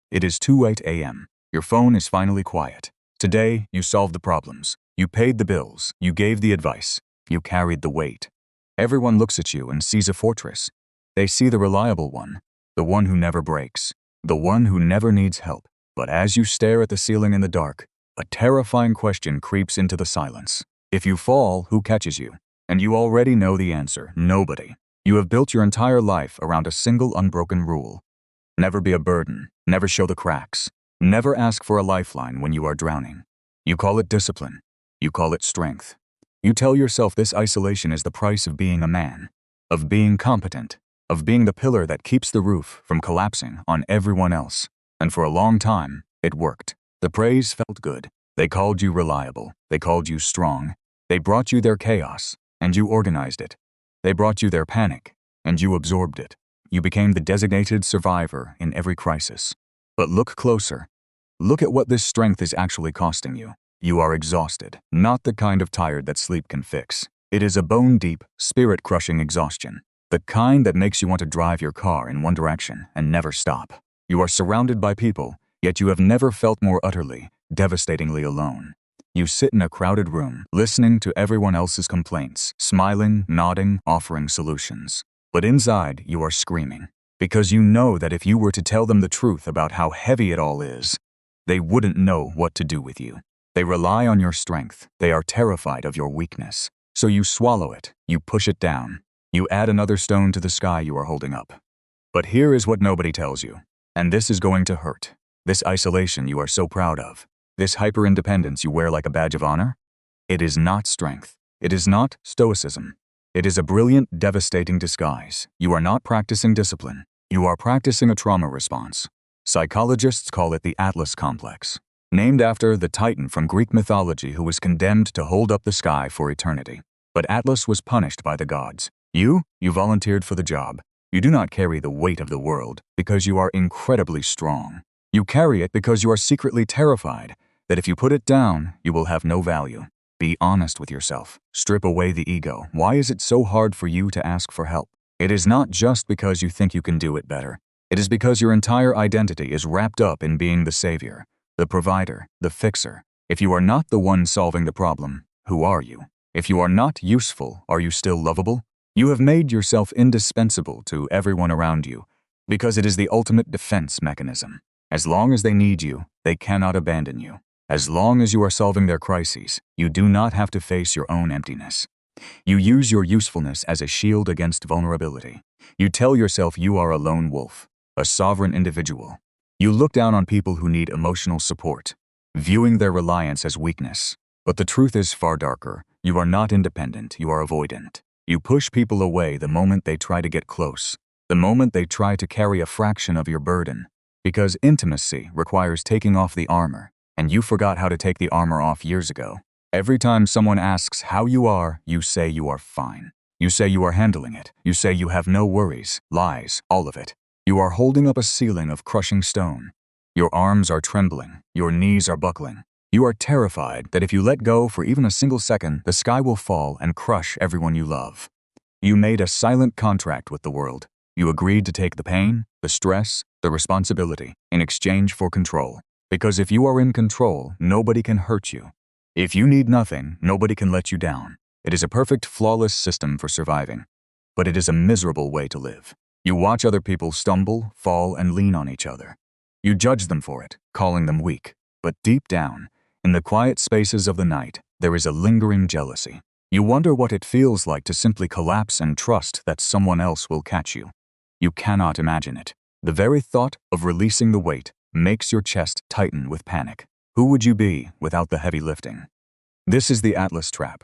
It is 2:08 a.m. Your phone is finally quiet. Today, you solved the problems. You paid the bills. You gave the advice. You carried the weight. Everyone looks at you and sees a fortress. They see the reliable one, the one who never breaks, the one who never needs help. But as you stare at the ceiling in the dark, a terrifying question creeps into the silence. If you fall, who catches you? And you already know the answer: nobody. You have built your entire life around a single unbroken rule. Never be a burden, never show the cracks, never ask for a lifeline when you are drowning. You call it discipline. You call it strength. You tell yourself this isolation is the price of being a man, of being competent, of being the pillar that keeps the roof from collapsing on everyone else. And for a long time, it worked. The praise felt good. They called you reliable. They called you strong. They brought you their chaos, and you organized it. They brought you their panic, and you absorbed it. You became the designated survivor in every crisis. But look closer. Look at what this strength is actually costing you. You are exhausted, not the kind of tired that sleep can fix. It is a bone-deep, spirit-crushing exhaustion, the kind that makes you want to drive your car in one direction and never stop. You are surrounded by people, yet you have never felt more utterly, devastatingly alone. You sit in a crowded room, listening to everyone else's complaints, smiling, nodding, offering solutions. But inside, you are screaming, because you know that if you were to tell them the truth about how heavy it all is, they wouldn't know what to do with you. They rely on your strength. They are terrified of your weakness. So you swallow it. You push it down. You add another stone to the sky you are holding up. But here is what nobody tells you. And this is going to hurt. This isolation you are so proud of. This hyper-independence you wear like a badge of honor. It is not strength. It is not Stoicism. It is a brilliant, devastating disguise. You are not practicing discipline. You are practicing a trauma response. Psychologists call it the Atlas complex, named after the Titan from Greek mythology who was condemned to hold up the sky for eternity. But Atlas was punished by the gods. You volunteered for the job. You do not carry the weight of the world because you are incredibly strong. You carry it because you are secretly terrified that if you put it down, you will have no value. Be honest with yourself. Strip away the ego. Why is it so hard for you to ask for help? It is not just because you think you can do it better. It is because your entire identity is wrapped up in being the savior, the provider, the fixer. If you are not the one solving the problem, who are you? If you are not useful, are you still lovable? You have made yourself indispensable to everyone around you because it is the ultimate defense mechanism. As long as they need you, they cannot abandon you. As long as you are solving their crises, you do not have to face your own emptiness. You use your usefulness as a shield against vulnerability. You tell yourself you are a lone wolf, a sovereign individual. You look down on people who need emotional support, viewing their reliance as weakness. But the truth is far darker. You are not independent, you are avoidant. You push people away the moment they try to get close, the moment they try to carry a fraction of your burden. Because intimacy requires taking off the armor, and you forgot how to take the armor off years ago. Every time someone asks how you are, you say you are fine. You say you are handling it. You say you have no worries, lies, all of it. You are holding up a ceiling of crushing stone. Your arms are trembling. Your knees are buckling. You are terrified that if you let go for even a single second, the sky will fall and crush everyone you love. You made a silent contract with the world. You agreed to take the pain, the stress, the responsibility in exchange for control. Because if you are in control, nobody can hurt you. If you need nothing, nobody can let you down. It is a perfect, flawless system for surviving. But it is a miserable way to live. You watch other people stumble, fall, and lean on each other. You judge them for it, calling them weak. But deep down, in the quiet spaces of the night, there is a lingering jealousy. You wonder what it feels like to simply collapse and trust that someone else will catch you. You cannot imagine it. The very thought of releasing the weight makes your chest tighten with panic. Who would you be without the heavy lifting? This is the Atlas trap.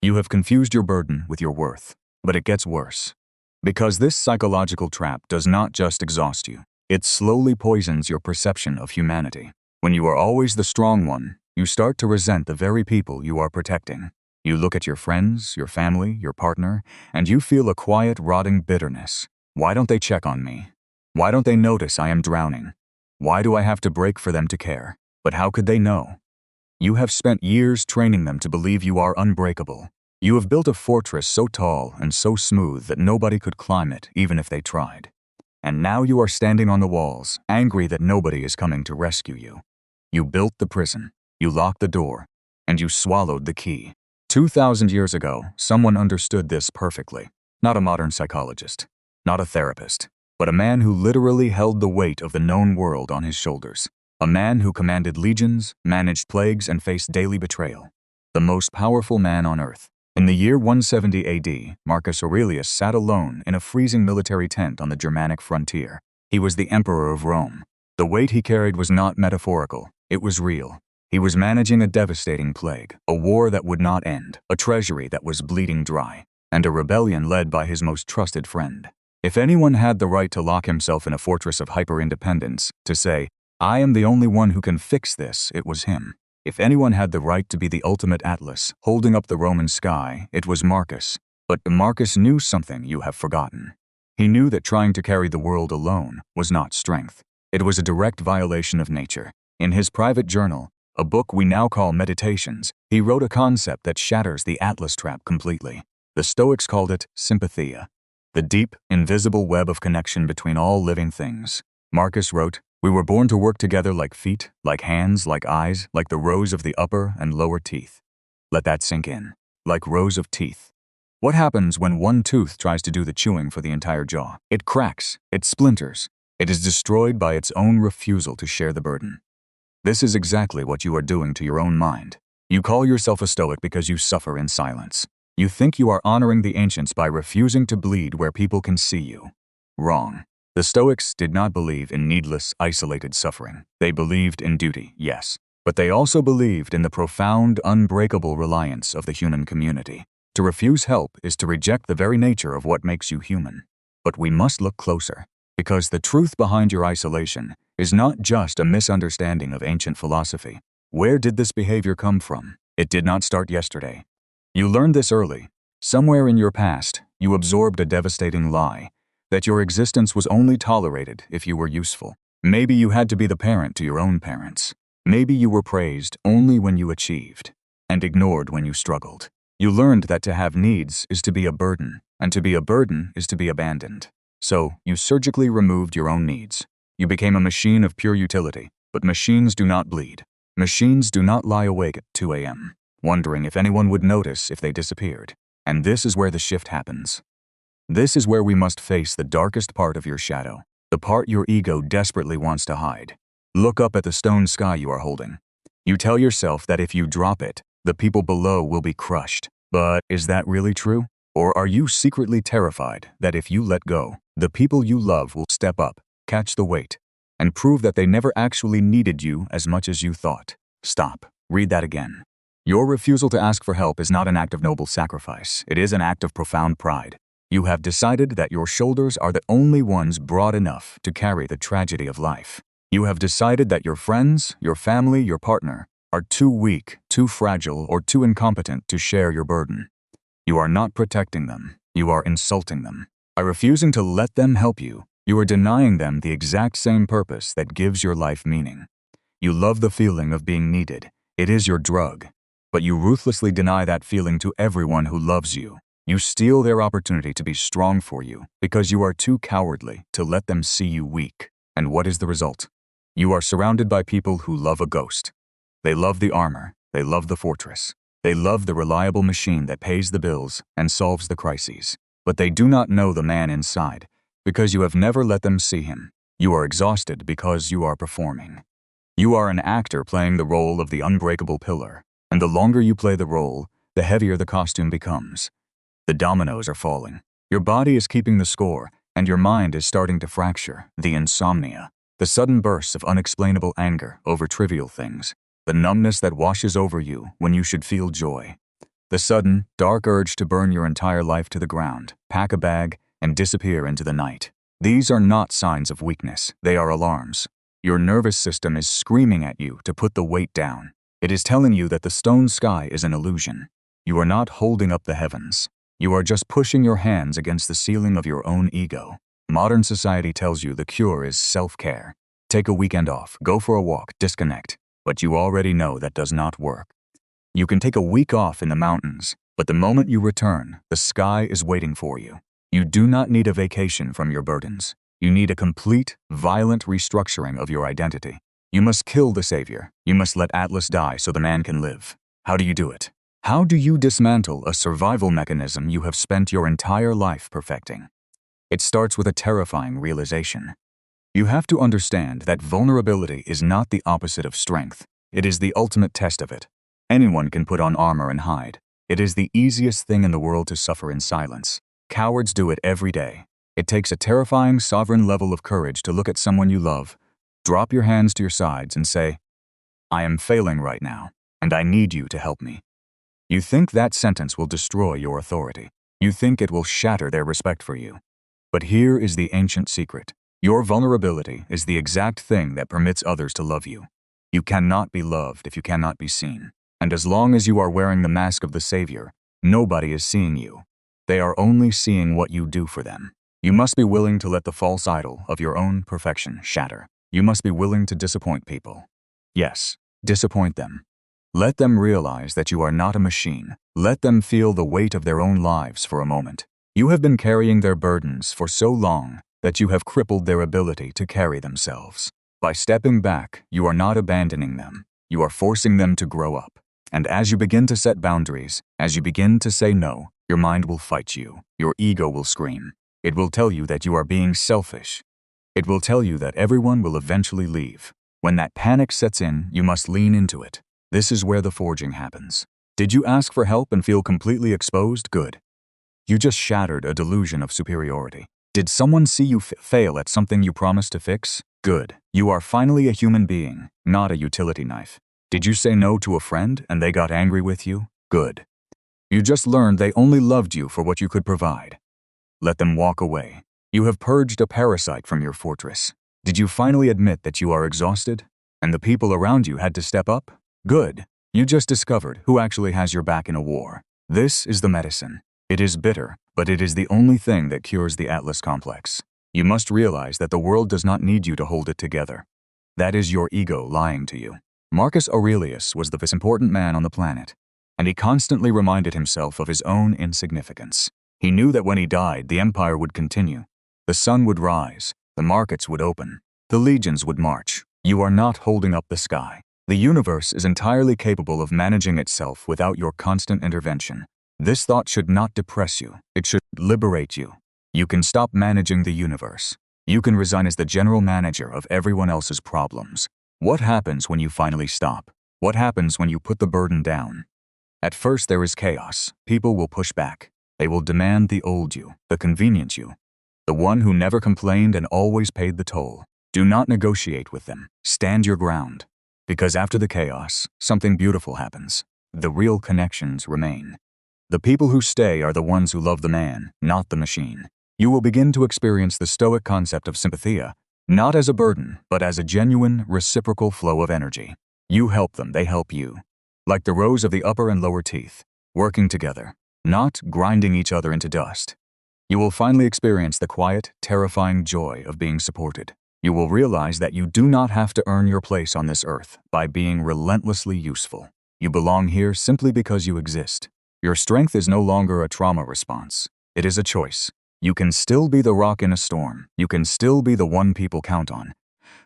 You have confused your burden with your worth, but it gets worse. Because this psychological trap does not just exhaust you, it slowly poisons your perception of humanity. When you are always the strong one, you start to resent the very people you are protecting. You look at your friends, your family, your partner, and you feel a quiet, rotting bitterness. Why don't they check on me? Why don't they notice I am drowning? Why do I have to break for them to care? But how could they know? You have spent years training them to believe you are unbreakable. You have built a fortress so tall and so smooth that nobody could climb it even if they tried. And now you are standing on the walls, angry that nobody is coming to rescue you. You built the prison, you locked the door, and you swallowed the key. 2,000 years ago, someone understood this perfectly. Not a modern psychologist, not a therapist, but a man who literally held the weight of the known world on his shoulders. A man who commanded legions, managed plagues, and faced daily betrayal. The most powerful man on earth. In the year 170 AD, Marcus Aurelius sat alone in a freezing military tent on the Germanic frontier. He was the emperor of Rome. The weight he carried was not metaphorical, it was real. He was managing a devastating plague, a war that would not end, a treasury that was bleeding dry, and a rebellion led by his most trusted friend. If anyone had the right to lock himself in a fortress of hyper-independence, to say, "I am the only one who can fix this," it was him. If anyone had the right to be the ultimate Atlas, holding up the Roman sky, it was Marcus. But Marcus knew something you have forgotten. He knew that trying to carry the world alone was not strength. It was a direct violation of nature. In his private journal, a book we now call Meditations, he wrote a concept that shatters the Atlas trap completely. The Stoics called it Sympatheia, the deep, invisible web of connection between all living things. Marcus wrote, "We were born to work together like feet, like hands, like eyes, like the rows of the upper and lower teeth." Let that sink in. Like rows of teeth. What happens when one tooth tries to do the chewing for the entire jaw? It cracks, it splinters, it is destroyed by its own refusal to share the burden. This is exactly what you are doing to your own mind. You call yourself a Stoic because you suffer in silence. You think you are honoring the ancients by refusing to bleed where people can see you. Wrong. The Stoics did not believe in needless, isolated suffering. They believed in duty, yes, but they also believed in the profound, unbreakable reliance of the human community. To refuse help is to reject the very nature of what makes you human. But we must look closer, because the truth behind your isolation is not just a misunderstanding of ancient philosophy. Where did this behavior come from? It did not start yesterday. You learned this early. Somewhere in your past, you absorbed a devastating lie, that your existence was only tolerated if you were useful. Maybe you had to be the parent to your own parents. Maybe you were praised only when you achieved, and ignored when you struggled. You learned that to have needs is to be a burden, and to be a burden is to be abandoned. So, you surgically removed your own needs. You became a machine of pure utility, but machines do not bleed. Machines do not lie awake at 2 a.m., wondering if anyone would notice if they disappeared. And this is where the shift happens. This is where we must face the darkest part of your shadow, the part your ego desperately wants to hide. Look up at the stone sky you are holding. You tell yourself that if you drop it, the people below will be crushed. But is that really true? Or are you secretly terrified that if you let go, the people you love will step up, catch the weight, and prove that they never actually needed you as much as you thought? Stop. Read that again. Your refusal to ask for help is not an act of noble sacrifice. It is an act of profound pride. You have decided that your shoulders are the only ones broad enough to carry the tragedy of life. You have decided that your friends, your family, your partner are too weak, too fragile, or too incompetent to share your burden. You are not protecting them. You are insulting them. By refusing to let them help you, you are denying them the exact same purpose that gives your life meaning. You love the feeling of being needed. It is your drug. But you ruthlessly deny that feeling to everyone who loves you. You steal their opportunity to be strong for you because you are too cowardly to let them see you weak. And what is the result? You are surrounded by people who love a ghost. They love the armor. They love the fortress. They love the reliable machine that pays the bills and solves the crises. But they do not know the man inside because you have never let them see him. You are exhausted because you are performing. You are an actor playing the role of the unbreakable pillar. And the longer you play the role, the heavier the costume becomes. The dominoes are falling. Your body is keeping the score, and your mind is starting to fracture. The insomnia, the sudden bursts of unexplainable anger over trivial things, the numbness that washes over you when you should feel joy, the sudden, dark urge to burn your entire life to the ground, pack a bag, and disappear into the night. These are not signs of weakness. They are alarms. Your nervous system is screaming at you to put the weight down. It is telling you that the stone sky is an illusion. You are not holding up the heavens. You are just pushing your hands against the ceiling of your own ego. Modern society tells you the cure is self-care. Take a weekend off, go for a walk, disconnect. But you already know that does not work. You can take a week off in the mountains, but the moment you return, the sky is waiting for you. You do not need a vacation from your burdens. You need a complete, violent restructuring of your identity. You must kill the savior. You must let Atlas die so the man can live. How do you do it? How do you dismantle a survival mechanism you have spent your entire life perfecting? It starts with a terrifying realization. You have to understand that vulnerability is not the opposite of strength. It is the ultimate test of it. Anyone can put on armor and hide. It is the easiest thing in the world to suffer in silence. Cowards do it every day. It takes a terrifying, sovereign level of courage to look at someone you love, drop your hands to your sides and say, "I am failing right now, and I need you to help me." You think that sentence will destroy your authority. You think it will shatter their respect for you. But here is the ancient secret. Your vulnerability is the exact thing that permits others to love you. You cannot be loved if you cannot be seen. And as long as you are wearing the mask of the Savior, nobody is seeing you. They are only seeing what you do for them. You must be willing to let the false idol of your own perfection shatter. You must be willing to disappoint people. Yes, disappoint them. Let them realize that you are not a machine. Let them feel the weight of their own lives for a moment. You have been carrying their burdens for so long that you have crippled their ability to carry themselves. By stepping back, you are not abandoning them. You are forcing them to grow up. And as you begin to set boundaries, as you begin to say no, your mind will fight you. Your ego will scream. It will tell you that you are being selfish. It will tell you that everyone will eventually leave. When that panic sets in, you must lean into it. This is where the forging happens. Did you ask for help and feel completely exposed? Good. You just shattered a delusion of superiority. Did someone see you fail at something you promised to fix? Good. You are finally a human being, not a utility knife. Did you say no to a friend and they got angry with you? Good. You just learned they only loved you for what you could provide. Let them walk away. You have purged a parasite from your fortress. Did you finally admit that you are exhausted? And the people around you had to step up? Good. You just discovered who actually has your back in a war. This is the medicine. It is bitter, but it is the only thing that cures the Atlas complex. You must realize that the world does not need you to hold it together. That is your ego lying to you. Marcus Aurelius was the most important man on the planet, and he constantly reminded himself of his own insignificance. He knew that when he died, the empire would continue. The sun would rise, the markets would open, the legions would march. You are not holding up the sky. The universe is entirely capable of managing itself without your constant intervention. This thought should not depress you. It should liberate you. You can stop managing the universe. You can resign as the general manager of everyone else's problems. What happens when you finally stop? What happens when you put the burden down? At first there is chaos. People will push back. They will demand the old you, the convenient you, the one who never complained and always paid the toll. Do not negotiate with them. Stand your ground. Because after the chaos, something beautiful happens. The real connections remain. The people who stay are the ones who love the man, not the machine. You will begin to experience the Stoic concept of Sympatheia, not as a burden, but as a genuine, reciprocal flow of energy. You help them, they help you. Like the rows of the upper and lower teeth, working together, not grinding each other into dust. You will finally experience the quiet, terrifying joy of being supported. You will realize that you do not have to earn your place on this earth by being relentlessly useful. You belong here simply because you exist. Your strength is no longer a trauma response. It is a choice. You can still be the rock in a storm. You can still be the one people count on.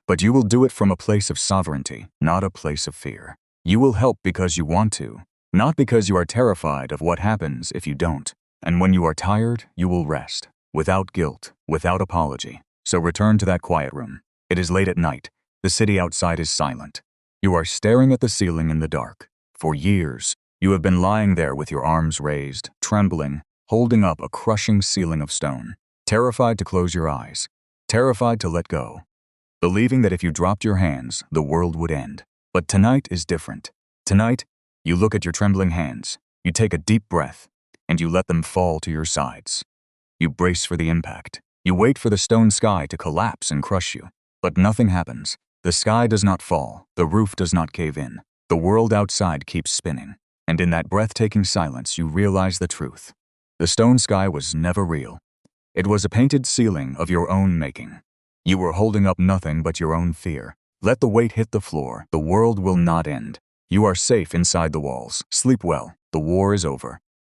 But you will do it from a place of sovereignty, not a place of fear. You will help because you want to, not because you are terrified of what happens if you don't. And when you are tired, you will rest, without guilt, without apology. So return to that quiet room. It is late at night. The city outside is silent. You are staring at the ceiling in the dark. For years, you have been lying there with your arms raised, trembling, holding up a crushing ceiling of stone, terrified to close your eyes, terrified to let go, believing that if you dropped your hands, the world would end. But tonight is different. Tonight, you look at your trembling hands, you take a deep breath, and you let them fall to your sides. You brace for the impact. You wait for the stone sky to collapse and crush you. But nothing happens. The sky does not fall. The roof does not cave in. The world outside keeps spinning. And in that breathtaking silence, you realize the truth. The stone sky was never real. It was a painted ceiling of your own making. You were holding up nothing but your own fear. Let the weight hit the floor. The world will not end. You are safe inside the walls. Sleep well. The war is over.